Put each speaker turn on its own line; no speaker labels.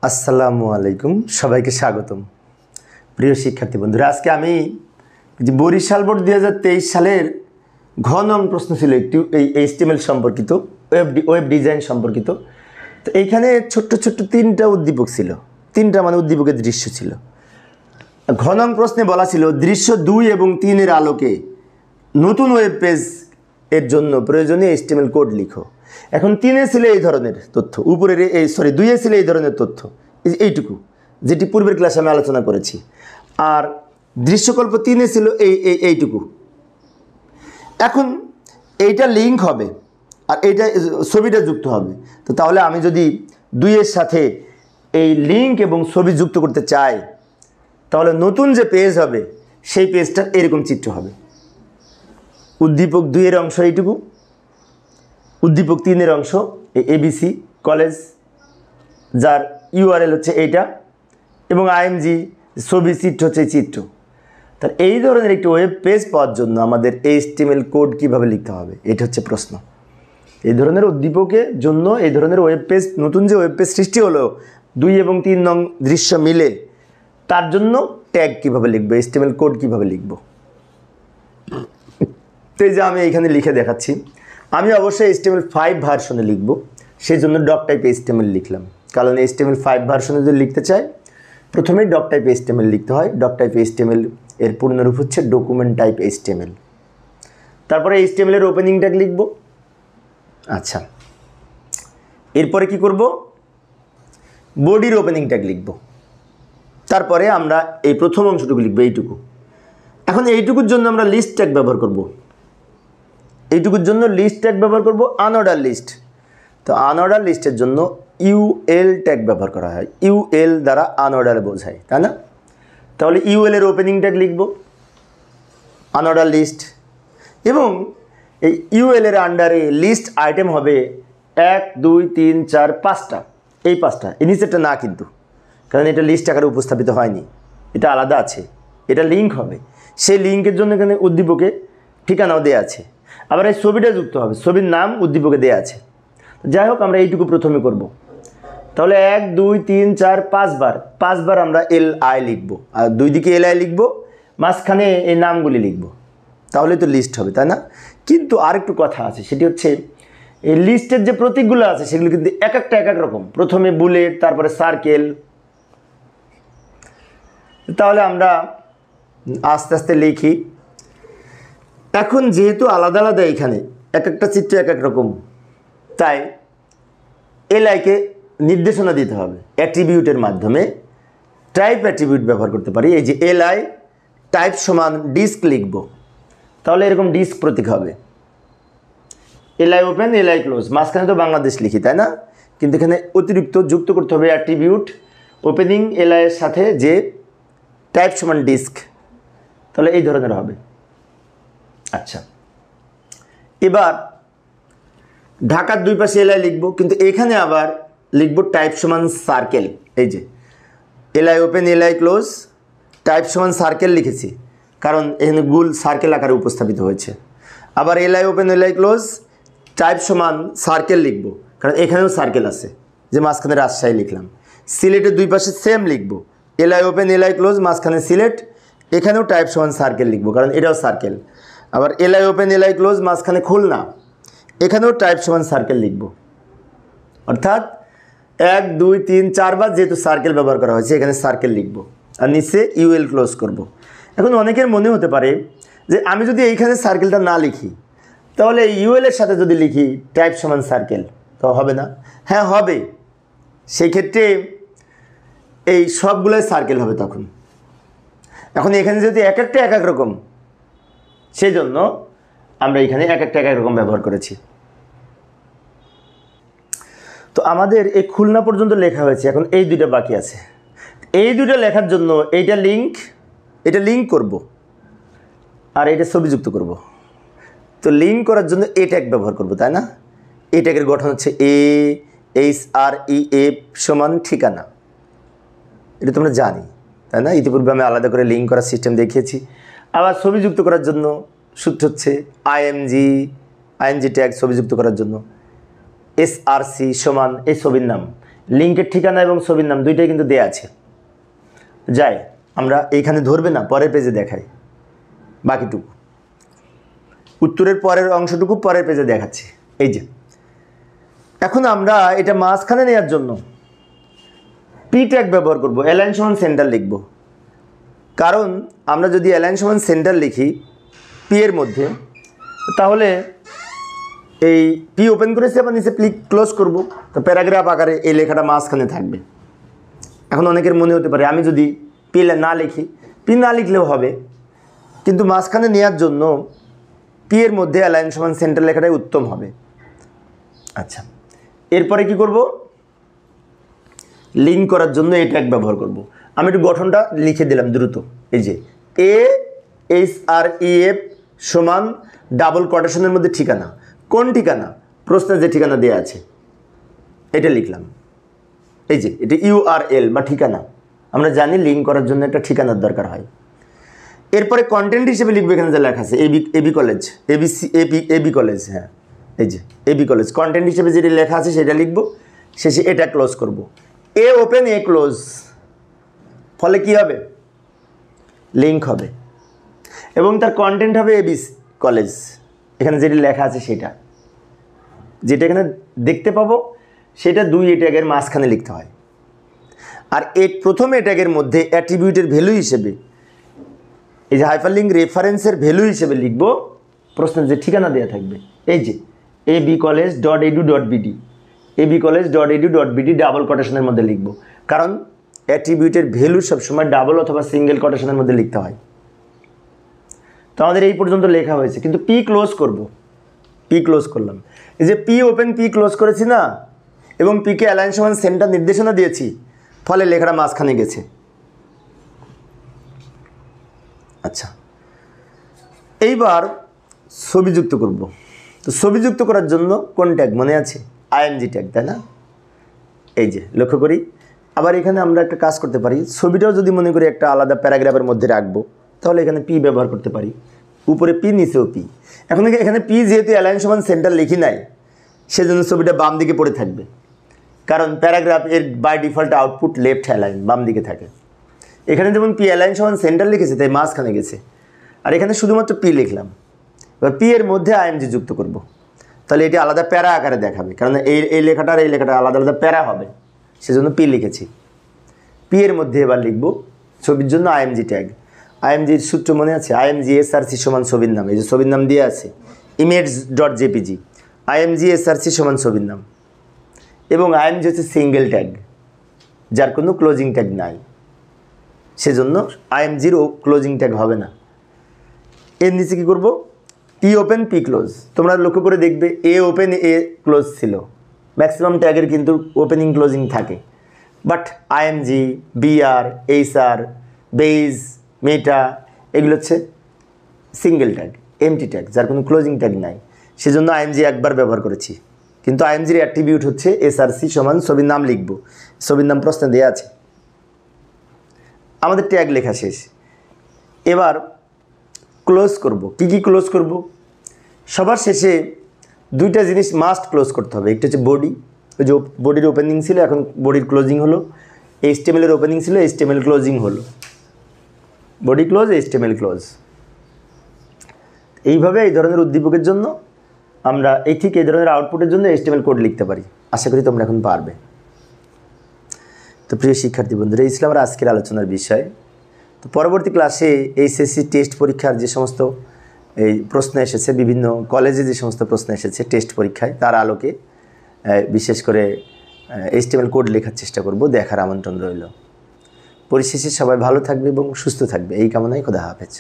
আসসালামু আলাইকুম, সবাইকে স্বাগতম। প্রিয় শিক্ষার্থী বন্ধুরা, আজকে আমি যে বরিশাল বোর্ড 2023 সালের ঘ নং প্রশ্ন ছিল একটু এই HTML সম্পর্কিত, ওয়েব ডিজাইন সম্পর্কিত। তো এইখানে ছোট্ট ছোট্ট তিনটা উদ্দীপক ছিল, তিনটা মানে উদ্দীপকের দৃশ্য ছিল। ঘ নং প্রশ্নে বলা ছিল দৃশ্য 2 এবং 3 এর আলোকে নতুন ওয়েব পেজ এর জন্য প্রয়োজনীয় HTML কোড লিখো। এখন 3-এ ছিল এই ধরনের তথ্য, উপরের 2-এ ছিল এই ধরনের তথ্য, এইটুকু যেটি পূর্বের ক্লাসে আমি আলোচনা করেছি। আর দৃশ্যকল্প 3-এ ছিল এইটুকু। এখন এইটা লিঙ্ক হবে আর এইটা ছবিটা যুক্ত হবে। তো তাহলে আমি যদি 2-এর সাথে এই লিঙ্ক এবং ছবি যুক্ত করতে চাই, তাহলে নতুন যে পেজ হবে সেই পেজটা এরকম চিত্র হবে। উদ্দীপক 2-এর অংশ এইটুকু, উদ্দীপক 3-এর অংশ এই ABC কলেজ, যার URL হচ্ছে এইটা, এবং IMG ছবি চিত্র হচ্ছে এই চিত্র। তাহলে এই ধরনের একটি ওয়েব পেজ পাওয়ার জন্য আমাদের HTML কোড কীভাবে লিখতে হবে, এটা হচ্ছে প্রশ্ন। এই ধরনের উদ্দীপকের জন্য এই ধরনের ওয়েব পেজ, নতুন যে ওয়েব পেজ সৃষ্টি হলো 2 এবং 3 নং দৃশ্য মিলে, তার জন্য ট্যাগ কীভাবে লিখবো, HTML কোড কীভাবে লিখবো। তো এই যে আমি এখানে লিখে দেখাচ্ছি। আমি অবশ্যই HTML5 ভার্সনে লিখব, সেই জন্য ডক টাইপ HTML লিখলাম। কারণ HTML5 ভার্সনে যদি লিখতে চাই, প্রথমেই ডক টাইপ HTML লিখতে হয়। ডক টাইপ HTML এর পূর্ণরূপ হচ্ছে ডকুমেন্ট টাইপ HTML। তারপরে HTML এর ওপেনিং ট্যাগ লিখব। আচ্ছা, এরপরে কি করব, বডির ওপেনিং ট্যাগ লিখব। তারপরে আমরা এই প্রথম অংশটুকু লিখব, এইটুকু। এখন এইটুকুর জন্য আমরা লিস্ট ট্যাগ ব্যবহার করব। এইটুকুর জন্য লিস্ট ট্যাগ ব্যবহার করব, আনঅর্ডার লিস্ট। তো আনঅর্ডার লিস্টের জন্য UL ট্যাগ ব্যবহার করা হয়। UL দ্বারা আনঅর্ডার বোঝায়, তাই না? তাহলে UL এর ওপেনিং ট্যাগ লিখব, আনঅর্ডার লিস্ট। এবং এই UL এর আন্ডারে লিস্ট আইটেম হবে 1 2 3 4 5টা। এই 5টা, এই নিচেরটা না কিন্তু, কারণ এটা লিস্ট আকারে উপস্থাপিত হয়নি, এটা আলাদা আছে। এটা লিঙ্ক হবে, সেই লিঙ্কের জন্য এখানে উদ্দীপকে ঠিকানাও দেওয়া আছে। আবার এই ছবিটা যুক্ত হবে, ছবির নাম উদ্দীপকে দেওয়া আছে। যাই হোক, আমরা এইটুকু প্রথমে করব। তাহলে 1 2 3 4 5বার আমরা LI লিখব, আর দুই দিকে LI লিখব, মাঝখানে এই নামগুলি লিখব, তাহলে তো লিস্ট হবে, তাই না? কিন্তু আরেকটু কথা আছে, সেটি হচ্ছে এই লিস্টের যে প্রতীকগুলো আছে সেগুলো কিন্তু এক একটা এক এক রকম। প্রথমে বুলেট, তারপরে সার্কেল। তাহলে আমরা আস্তে আস্তে লিখি। এখন যেহেতু আলাদা আলাদা এখানে এক একটা চিত্র এক এক রকম, তাই LIকে নির্দেশনা দিতে হবে অ্যাট্রিবিউটের মাধ্যমে। টাইপ অ্যাট্রিবিউট ব্যবহার করতে পারি। এই যে LI টাইপ সমান ডিস্ক লিখব, তাহলে এরকম ডিস্ক প্রতীক হবে। LI ওপেন, LI ক্লোজ, মাঝখানে তো বাংলাদেশ লিখি, তাই না? কিন্তু এখানে অতিরিক্ত যুক্ত করতে হবে অ্যাট্রিবিউট ওপেনিং LI এর সাথে যে টাইপ সমান ডিস্ক, তাহলে এই ধরনের হবে। আচ্ছা, এবার ঢাকার দুই পাশে LI লিখব, কিন্তু এখানে আবার লিখব টাইপ সমান সার্কেল। এই যে LI open, LI close, type সমান সার্কেল লিখেছি, কারণ এখানে গোল সার্কেল আকারে উপস্থাপিত হয়েছে। আবার LI open, LI close, type সমান সার্কেল লিখব, কারণ এখানেও সার্কেল আছে, যে মাঝখানে রাজশাহী লিখলাম। সিলেটের দুই পাশে সেম লিখব, LI ওপেন, LI ক্লোজ, মাঝখানে সিলেট, এখানেও টাইপ সমান সার্কেল লিখব, কারণ এটাও সার্কেল। আবার LI ওপেন, LI ক্লোজ, মাঝখানে খুলনা, এখানেও টাইপ সমান সার্কেল লিখব। অর্থাৎ 1 2 3 4বার যেহেতু সার্কেল ব্যবহার করা হয়েছে, এখানে সার্কেল লিখব, আর নিচে UL ক্লোজ করব। এখন অনেকের মনে হতে পারে যে আমি যদি এইখানে সার্কেলটা না লিখি, তাহলে UL এর সাথে যদি লিখি টাইপ সমান সার্কেল, তো হবে না? হ্যাঁ হবে, সেই ক্ষেত্রে এই সবগুলোই সার্কেল হবে তখন। এখন এখানে যদি এক একটা এক এক রকম, সেই জন্য আমরা এখানে এক একটা এক এক রকম ব্যবহার করেছি। তো আমাদের এই খুলনা পর্যন্ত লেখা হয়েছে, এখন এই দুইটা বাকি আছে। এই দুইটা লেখার জন্য এইটা লিঙ্ক করব, আর এটা ছবি যুক্ত করব। তো লিঙ্ক করার জন্য এ ট্যাগ ব্যবহার করব, তাই না? এই ট্যাগের গঠন হচ্ছে AHREF সমান ঠিকানা। এটা তোমরা জানি, তাই না? ইতিপূর্বে আমি আলাদা করে লিঙ্ক করার সিস্টেম দেখিয়েছি। আবার ছবি যুক্ত করার জন্য সূত্র হচ্ছে IMG ট্যাগ ছবি যুক্ত করার জন্য। SRC সমান এই ছবির নাম, লিঙ্কের ঠিকানা এবং ছবির নাম দুইটাই কিন্তু দেয়া আছে। যাই আমরা এইখানে ধরবে না, পরের পেজে দেখাই বাকিটুকু, উত্তরের পরের অংশটুকু পরের পেজে দেখাচ্ছি। এই যে এখন আমরা এটা মাঝখানে নেওয়ার জন্য পি ট্যাগ ব্যবহার করব, অ্যালাইন সমান সেন্টার লিখব। কারণ আমরা যদি অ্যালাইন সমান সেন্টার লিখি পি এর মধ্যে, তাহলে এই পি ওপেন করেছি, আবার নিচে পি ক্লোজ করব, তো প্যারাগ্রাফ আকারে এই লেখাটা মাঝখানে থাকবে। এখন অনেকের মনে হতে পারে আমি যদি পি না লিখি, পি না লিখলেও হবে, কিন্তু মাঝখানে নেওয়ার জন্য পি এর মধ্যে অ্যালাইন সমান সেন্টার লেখাটাই উত্তম হবে। আচ্ছা, এরপরে কি করব, লিঙ্ক করার জন্য এই ট্যাগ ব্যবহার করব। আমি একটু গঠনটা লিখে দিলাম দ্রুত। এই যে AHREF সমান ডাবল কোটেশনের মধ্যে ঠিকানা, কোন ঠিকানা, প্রশ্নের যে ঠিকানা দেওয়া আছে এটা লিখলাম। এই যে এটা URL বা ঠিকানা, আমরা জানি লিঙ্ক করার জন্য একটা ঠিকানার দরকার হয়। এরপরে কন্টেন্ট হিসেবে লিখবো, এখানে যা লেখা আছে এবি কলেজ, এবি কলেজ, হ্যাঁ এই যে এবি কলেজ, কন্টেন্ট হিসেবে যেটা লেখা আছে সেটা লিখবো। শেষে এটা ক্লোজ করব, এ ওপেন এ ক্লোজ, ফলে কি হবে, লিঙ্ক হবে এবং তার কন্টেন্ট হবে এবি কলেজ। এখানে যেটা লেখা আছে সেটা, যেটা এখানে দেখতে পাবো সেটা দুই এ ট্যাগের মাঝখানে লিখতে হয়। আর প্রথম এ ট্যাগের মধ্যে অ্যাট্রিবিউটের ভ্যালু হিসেবে এই যে হাইপারলিঙ্ক রেফারেন্সের ভ্যালু হিসেবে লিখবো প্রশ্নের যে ঠিকানা দেওয়া থাকবে। এই যে abcollege.edu.bd, abcollege.edu.bd ডাবল কোটেশনের মধ্যে লিখবো, কারণ অ্যাট্রিবিউটের ভ্যালু সবসময় ডাবল অথবা সিঙ্গেল কোটেশনের মধ্যে লিখতে হয়। তো আমাদের এই পর্যন্ত লেখা হয়েছে, কিন্তু পি ক্লোজ করব, পি ক্লোজ করলাম। এই যে পি ওপেন পি ক্লোজ করেছি না, এবং পিকে অ্যালাইন সমান সেন্টার নির্দেশনা দিয়েছি, ফলে লেখাটা মাঝখানে গেছে। আচ্ছা, এইবার ছবি যুক্ত করব। তো ছবি যুক্ত করার জন্য কোন ট্যাগ মনে আছে, আইএমজি ট্যাগ, তাই না? এই যে লক্ষ্য করি, আবার এখানে আমরা একটা কাজ করতে পারি, ছবিটাও যদি মনে করি একটা আলাদা প্যারাগ্রাফের মধ্যে রাখবো, তাহলে এখানে পি ব্যবহার করতে পারি, উপরে পি নিচেও পি। এখন এখানে পি যেহেতু অ্যালাইন সমান সেন্টার লিখি নাই, সেজন্য ছবিটা বাম দিকে পড়ে থাকবে, কারণ প্যারাগ্রাফ এর by default output left align, বাম দিকে থাকে। এখানে যেমন পি অ্যালাইন সমান সেন্টার লিখেছে, তাই মাঝখানে গেছে। আর এখানে শুধুমাত্র পি লিখলাম। এবার পি এর মধ্যে আইএমজি যুক্ত করব, তাহলে এটি আলাদা প্যারা আকারে দেখাবে, কারণ এই লেখাটা আর এই লেখাটা আলাদা আলাদা প্যারা হবে, সেজন্য পি লিখেছি। পি এর মধ্যে এবার লিখব ছবির জন্য আইএমজি ট্যাগ। আইএমজির সূত্র মনে আছে, IMG SRC সমান ছবির নাম, এই যে ছবির নাম দিয়ে আছে image.jpg, IMG SRC সমান ছবির নাম, এবং IMG হচ্ছে সিঙ্গেল ট্যাগ, যার কোনো ক্লোজিং ট্যাগ নাই, সেজন্য IMGর ক্লোজিং ট্যাগ হবে না। এর নিচে কী করবো, পি ওপেন পি ক্লোজ। তোমরা লক্ষ্য করে দেখবে এ ওপেন এ ক্লোজ ছিল, ম্যাক্সিমাম ট্যাগের কিন্তু ওপেনিং ক্লোজিং থাকে, but IMG, BR, HR, base, meta এগুলো হচ্ছে সিঙ্গেল ট্যাগ, এমটি ট্যাগ, যার কোনো ক্লোজিং ট্যাগ নাই, সেজন্য IMG একবার ব্যবহার করেছি। কিন্তু IMGর অ্যাট্রিবিউট হচ্ছে SRC সমান ছবির নাম লিখব, ছবির নাম প্রশ্নে দেওয়া আছে। আমাদের ট্যাগ লেখা শেষ, এবার ক্লোজ করব। কি কি ক্লোজ করব, সবার শেষে দুইটা জিনিস মাস্ট ক্লোজ করতে হবে। একটা হচ্ছে বডি, ওই যে বডির ওপেনিং ছিল, এখন বডির ক্লোজিং হলো। HTML এর ওপেনিং ছিল, HTML ক্লোজিং হলো, বডি ক্লোজ, HTML ক্লোজ। এইভাবে এই ধরনের উদ্দীপকের জন্য আমরা এই ধরনের আউটপুটের জন্য HTML কোড লিখতে পারি। আশা করি তোমরা এখন পারবে। তো প্রিয় শিক্ষার্থী বন্ধুরা, এই ছিল আমার আজকের আলোচনার বিষয়। তো পরবর্তী ক্লাসে HSC টেস্ট পরীক্ষার যে সমস্ত এই প্রশ্ন এসেছে, বিভিন্ন কলেজে যে সমস্ত প্রশ্ন এসেছে টেস্ট পরীক্ষায়, তার আলোকে বিশেষ করে HTML কোড লেখার চেষ্টা করব, দেখার আমন্ত্রণ রইল। পরিশেষে সবাই ভালো থাকবে এবং সুস্থ থাকবে, এই কামনায় খোদা হাফেজ।